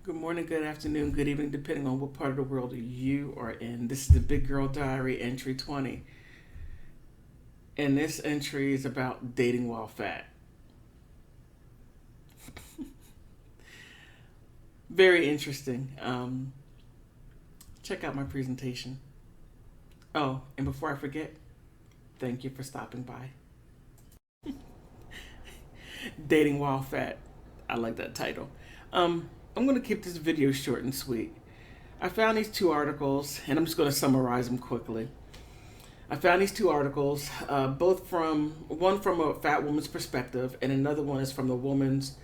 Good morning, good afternoon, good evening, depending on what part of the world you are in. This is the Big Girl Diary entry 20. And this entry is about dating while fat. Very interesting. Check out my presentation. Oh, and before I forget, thank you for stopping by. Dating while fat. I like that title. I'm going to keep this video short and sweet. I found these two articles, and I'm just going to summarize them quickly. I found these two articles, both from one from a fat woman's perspective, and another one is from the woman's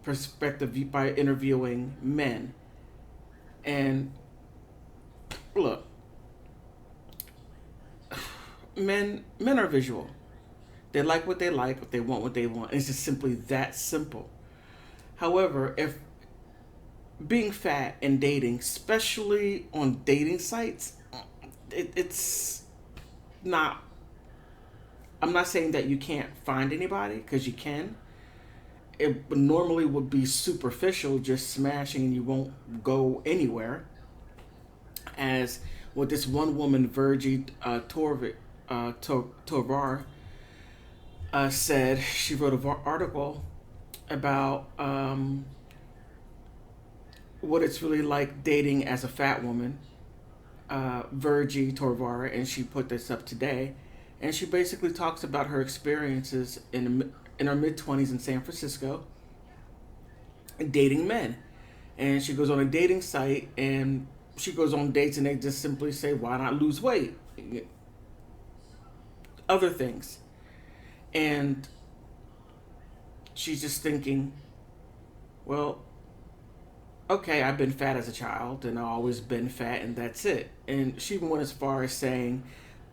perspective by interviewing men. And look, men are visual. They like what they like, they want what they want. It's just simply that simple. However, if being fat and dating, especially on dating sites, it's not. I'm not saying that you can't find anybody because you can. It normally would be superficial, just smashing, and you won't go anywhere. As with this one woman, Virgie Torvar, said, she wrote an article about what it's really like dating as a fat woman, Virgie Torvar, and she put this up today. And she basically talks about her experiences in her mid 20s in San Francisco dating men. And she goes on a dating site and she goes on dates and they just simply say, why not lose weight? Other things. And she's just thinking, well, okay, I've been fat as a child and I've always been fat and that's it. And she even went as far as saying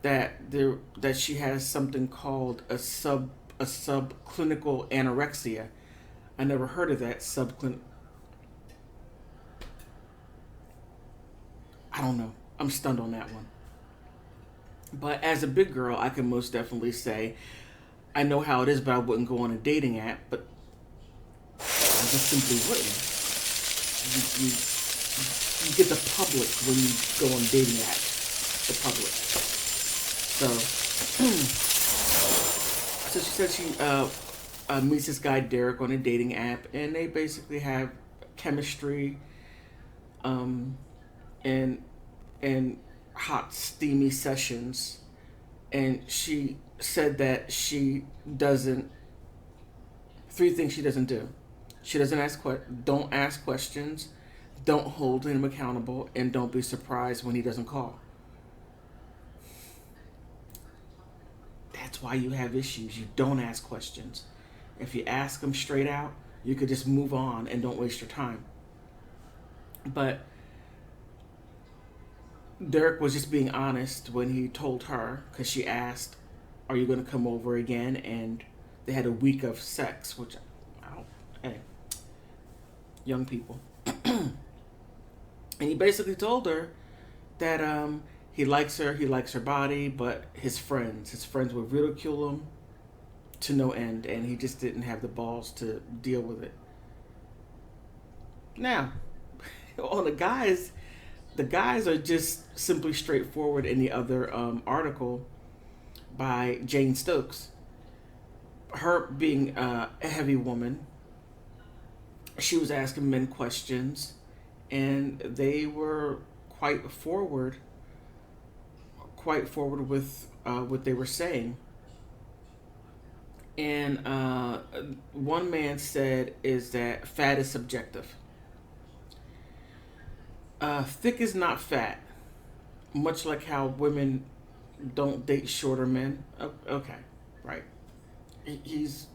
that she has something called a subclinical anorexia. I never heard of that subclinical. I don't know. I'm stunned on that one. But as a big girl, I can most definitely say I know how it is, but I wouldn't go on a dating app. But I just simply wouldn't. You, you get the public when you go on dating apps. The public. So, so she said she meets this guy Derek on a dating app, and they basically have chemistry, um, and and hot steamy sessions. And she said that she doesn't. Three things she doesn't do. She doesn't don't ask questions, don't hold him accountable, and don't be surprised when he doesn't call. That's why you have issues. You don't ask questions. If you ask them straight out, you could just move on and don't waste your time. But Derek was just being honest when he told her, because she asked, "Are you going to come over again?" And they had a week of sex, which, I don't, hey, young people. And he basically told her that he likes her body, but his friends would ridicule him to no end, and he just didn't have the balls to deal with it. Now, on the guys are just simply straightforward. In the other article by Jane Stokes, her being a heavy woman, she was asking men questions, and they were quite forward, quite forward with what they were saying. And one man said is that fat is subjective. Thick is not fat, much like how women don't date shorter men. Okay, right. He's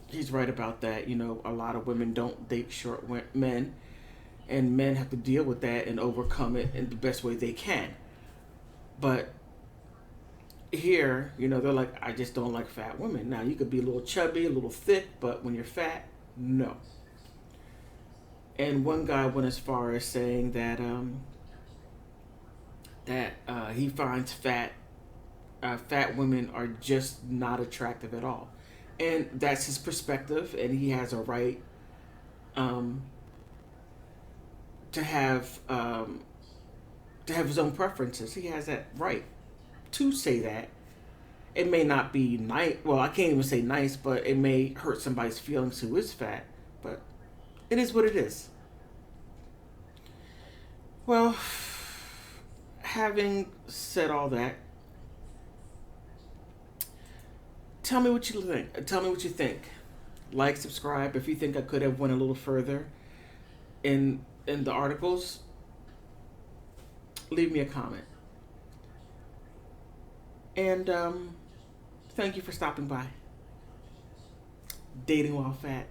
he's right about that. You know, a lot of women don't date short men, and men have to deal with that and overcome it in the best way they can. But here, you know, they're like, I just don't like fat women. Now, you could be a little chubby, a little thick, but when you're fat, no. And one guy went as far as saying that he finds fat women are just not attractive at all, and that's his perspective, and he has a right, um, to have his own preferences. He has that right to say that. It may not be nice. Well, I can't even say nice, but it may hurt somebody's feelings who is fat. But it is what it is. Well, having said all that, tell me what you think. Tell me what you think. Like, subscribe. If you think I could have went a little further in the articles, leave me a comment. And thank you for stopping by. Dating while fat.